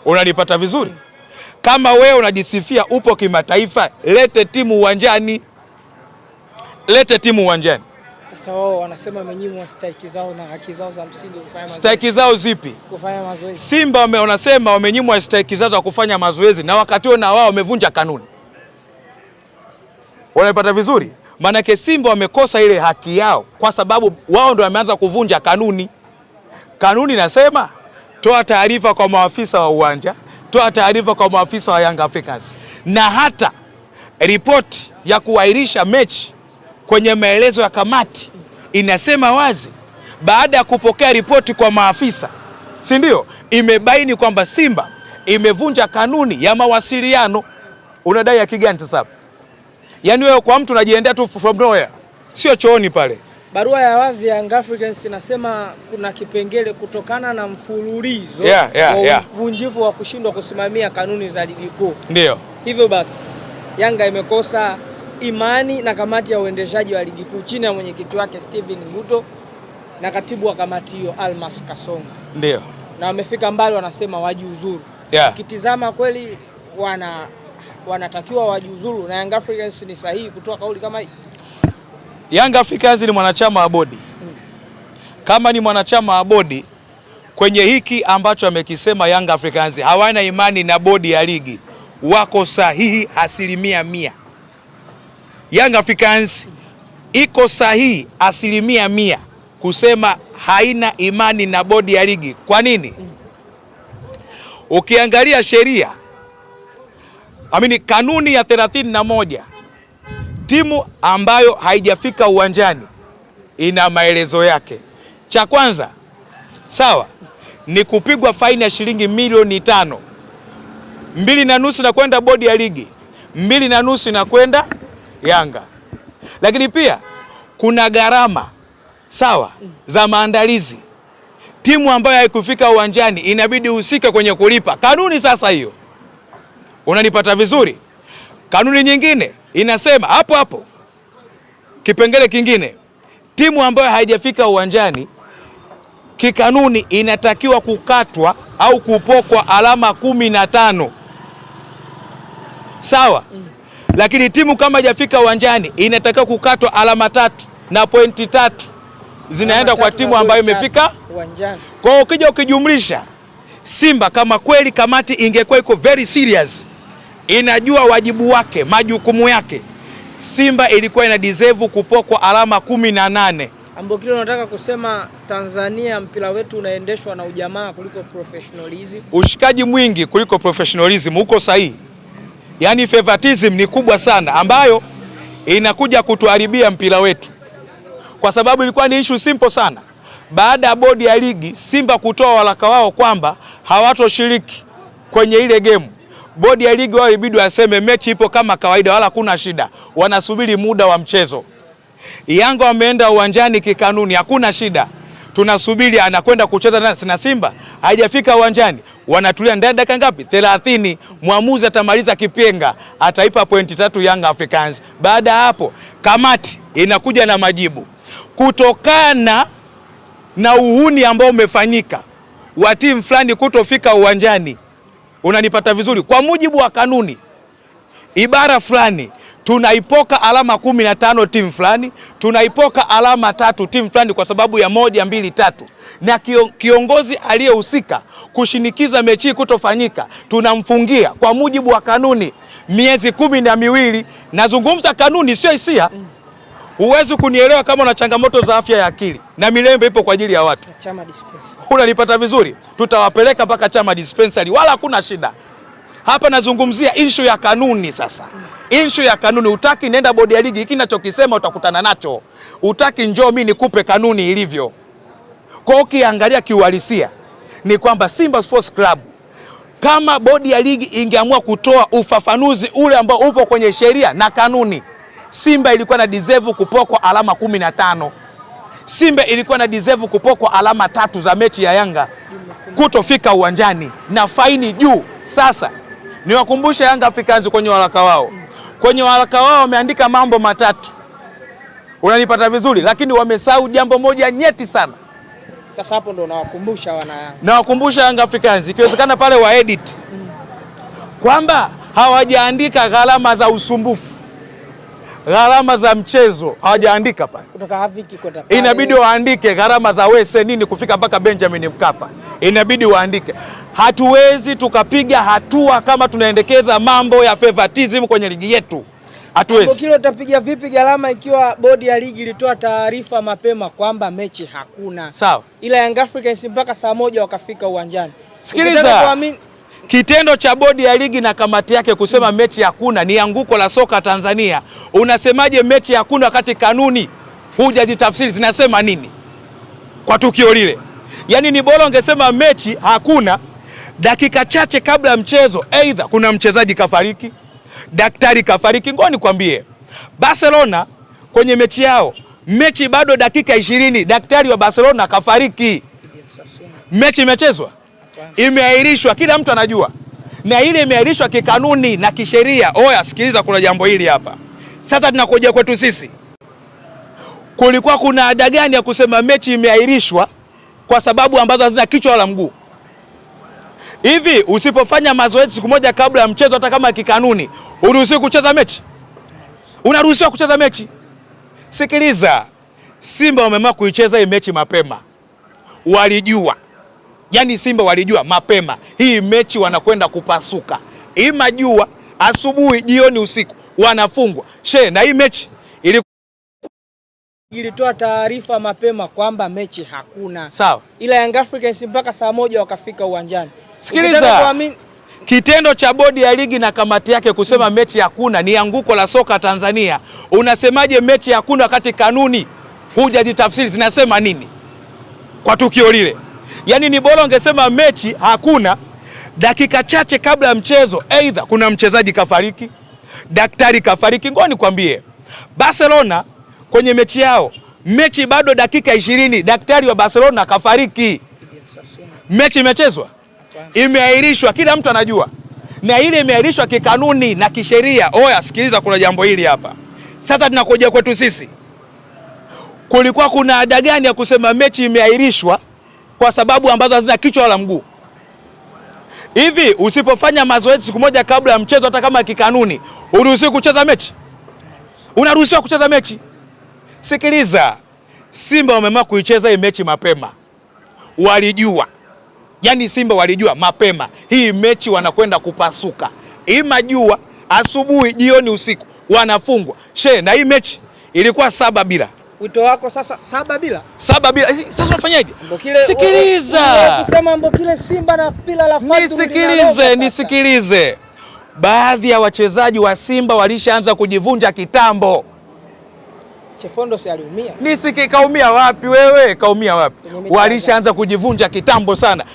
Unanipata vizuri? Kama wewe unajisifia upo kimataifa, lete timu uwanjani. Lete timu uwanjani. Sasa wao wanasema wamenyimwa stake zao na haki zao za msingi kufanya mazoezi. Stake zao zipi? Kufanya mazoezi. Simba wanasema wamenyimwa stake zao za kufanya mazoezi na wakati wao na wao wamevunja kanuni. Unanipata vizuri? Maana Simba wamekosa ile haki yao kwa sababu wao ndio wameanza kuvunja kanuni. Kanuni nasema toa taarifa kwa maafisa wa uwanja, toa taarifa kwa maafisa wa Young Africans. Na hata ripoti ya kuahirisha mechi kwenye maelezo ya kamati inasema wazi, baada ya kupokea ripoti kwa maafisa, si ndio, imebaini kwamba Simba imevunja kanuni ya mawasiliano. Unadai haki gani sasa? Yaani wewe kwa mtu unajiendea tu from nowhere, sio chooni pale. Barua ya wazi ya Young Africans inasema kuna kipengele kutokana na mfululizo wa uvunjifu wa kushindwa kusimamia kanuni za ligi kuu. Ndio. Hivyo basi Yanga imekosa imani na kamati ya uendeshaji wa ligi kuu chini ya mwenyekiti wake Steven Nguto na katibu wa kamati hiyo Almas Kasonga. Ndio. Na wamefika mbali, wanasema wajiuzuru. Kitizama kweli wanatakiwa wajiuzuru, na Young Africans ni sahihi kutoa kauli kama hii? Young Africans ni mwanachama wa bodi. Kama ni mwanachama wa bodi, kwenye hiki ambacho amekisema Young Africans hawana imani na bodi ya ligi, wako sahihi 100%. Young Africans iko sahihi 100% kusema haina imani na bodi ya ligi. Kwa nini? Ukiangalia sheria, kanuni ya 31, timu ambayo haijafika uwanjani ina maelezo yake. Cha kwanza, sawa, ni kupigwa faini ya shilingi milioni 5. 2.5 na kwenda bodi ya ligi, 2.5 na kwenda Yanga. Lakini pia kuna gharama, sawa, za maandalizi. Timu ambayo haikufika uwanjani inabidi uhusike kwenye kulipa. Kanuni sasa hiyo. Unanipata vizuri? Kanuni nyingine inasema hapo kipengele kingine, timu ambayo haijafika uwanjani kikanuni inatakiwa kukatwa au kupokwa alama 15. Sawa? Lakini timu kama haijafika uwanjani inatakiwa kukatwa alama 3 na pointi 3 zinaenda kwa timu ambayo imefika uwanjani. Kwa hiyo ukija ukijumlisha, Simba kama kweli kamati ingekuwa iko very serious, inajua wajibu wake, majukumu yake, Simba ilikuwa ina deserve kupokwa alama 18. Ambokile unataka kusema Tanzania mpira wetu unaendeshwa na ujamaa kuliko professionalism. Ushikaji mwingi kuliko professionalism, uko sahihi. Yaani favoritism ni kubwa sana ambayo inakuja kutuharibia mpira wetu. Kwa sababu ilikuwa ni issue simple sana. Baada ya bodi ya ligi Simba kutoa waraka wao kwamba hawatoshiriki kwenye ile game, bodi ya ligi wao ibidi waseme mechi ipo kama kawaida wala kuna shida, wanasubiri muda wa mchezo. Yanga wameenda uwanjani kikanuni, hakuna shida, tunasubiri anakwenda kucheza na Simba, haijafika uwanjani, wanatulia ndani dakika ngapi? 30. Muamuzi atamaliza kipenga, ataipa pointi 3 Young Africans. Baada hapo kamati inakuja na majibu kutokana na uhuni ambao umefanyika wa timu fulani kutofika uwanjani. Unanipata vizuri? Kwa mujibu wa kanuni, ibara fulani, tunaipoka alama 15 timu fulani, tunaipoka alama 3 timu fulani kwa sababu ya 1, 2, 3. Na kiongozi aliyehusika kushinikiza mechi kutofanyika tunamfungia kwa mujibu wa kanuni miezi 12. Nazungumza kanuni, sio hisia. Huwezi kunielewa kama una changamoto za afya ya akili, na Milembe ipo kwa ajili ya watu. Chama dispensary. Unalipata vizuri? Tutawapeleka mpaka Chama dispensary, wala hakuna shida. Hapa nazungumzia issue ya kanuni sasa. Issue ya kanuni, utaki nenda bodi ya ligi, hiki ninachokisema utakutana nacho. Utaki njoo mimi nikupe kanuni ilivyo. Kwa hiyo ukiangalia kiuhalisia ni kwamba Simba Sports Club, kama bodi ya ligi ingeamua kutoa ufafanuzi ule ambao upo kwenye sheria na kanuni, Simba ilikuwa na deserve kupokwa alama 15. Simba ilikuwa na deserve kupokwa alama 3 za mechi ya Yanga kutofika uwanjani na faini juu. Sasa niwakumbushe Young Africans kwenye waraka wao. Kwenye waraka wao wameandika mambo 3. Unanipata vizuri? Lakini wamesahau jambo moja nyeti sana. Sasa hapo ndo nawakumbusha Yanga. Nawakumbusha Young Africans ikiwezekana pale wa edit kwamba hawajaandika gharama za usumbufu, gharama za mchezo hawajaandika pale. Kutoka Haviki kwenda pale. Inabidi waandike gharama za wese nini kufika mpaka Benjamin Mkapa. Inabidi waandike. Hatuwezi tukapiga hatua kama tunaendekeza mambo ya favoritism kwenye ligi yetu. Hatuwezi. Kile utapiga vipi gharama ikiwa bodi ya ligi ilitoa taarifa mapema kwamba mechi hakuna? Sawa. Ila Young Africans mpaka saa 1 wakafika uwanjani. Sikiliza. Kitendo cha bodi ya ligi na kamati yake kusema mechi hakuna ni anguko la soka Tanzania. Unasemaje mechi hakuna wakati kanuni hujazitafsiri zinasema nini kwa tukio lile? Yaani ni bora ungesema mechi hakuna dakika chache kabla ya mchezo, aidha kuna mchezaji kafariki, daktari kafariki. Ngoja nikwambie, Barcelona kwenye mechi yao, mechi bado dakika 20, daktari wa Barcelona kafariki. Mechi imechezwa? Imeahirishwa, kila mtu anajua. Na ile imeahirishwa kikanuni na kisheria. Oya, sikiliza, kuna jambo hili hapa. Sasa tunakuja kwetu sisi. Kulikuwa kuna ada gani ya kusema mechi imeahirishwa kwa sababu ambazo hazina kichwa wala mguu? Hivi usipofanya mazoezi siku moja kabla ya mchezo, hata kama kikanuni, uruhusiwi kucheza mechi? Unaruhusiwa kucheza mechi? Sikiliza, Simba wameamua kuicheza hii mechi mapema. Walijua. Yaani Simba walijua mapema hii mechi wanakwenda kupasuka. Ima jua, asubuhi, jioni, usiku wanafungwa. Na hii mechi ilitoa taarifa mapema kwamba mechi hakuna. Sawa. Ila Young Africans mpaka saa 1 wakafika uwanjani. Sikiliza. Kitendo cha bodi ya ligi na kamati yake kusema mechi hakuna ni anguko la soka Tanzania. Unasemaje mechi hakuna wakati kanuni hujazitafsiri zinasema nini kwa tukio lile? Yaani ni bora ungesema mechi hakuna dakika chache kabla ya mchezo, aidha kuna mchezaji kafariki, daktari kafariki. Ngoja nikwambie, Barcelona kwenye mechi yao, mechi bado dakika 20, daktari wa Barcelona kafariki. Mechi imechezwa? Imeahirishwa, kila mtu anajua. Na ile imeahirishwa kikanuni na kisheria. Oya, sikiliza, kuna jambo hili hapa. Sasa tunakuja kwetu sisi. Kulikuwa kuna ada gani ya kusema mechi imeahirishwa kwa sababu ambazo hazina kichwa wala mguu? Hivi usipofanya mazoezi siku moja kabla ya mchezo, hata kama kikanuni, uruhusiwi kucheza mechi? Unaruhusiwa kucheza mechi? Sikiliza, Simba wameamua kuicheza hii mechi mapema. Walijua. Yaani Simba walijua mapema hii mechi wanakwenda kupasuka. Ima jua, asubuhi, jioni, usiku wanafungwa. Na hii mechi ilikuwa 7-0. Wito wako sasa 7-0? 7-0. Sasa unafanyaje? Sikiliza. Kusema Mbokile Simba na pila la Fatu. Nisikilize. Baadhi ya wachezaji wa Simba walishaanza kujivunja kitambo. Chefondo si aliumia? Kaumia wapi wewe? Kaumia wapi? Walishaanza kujivunja kitambo sana.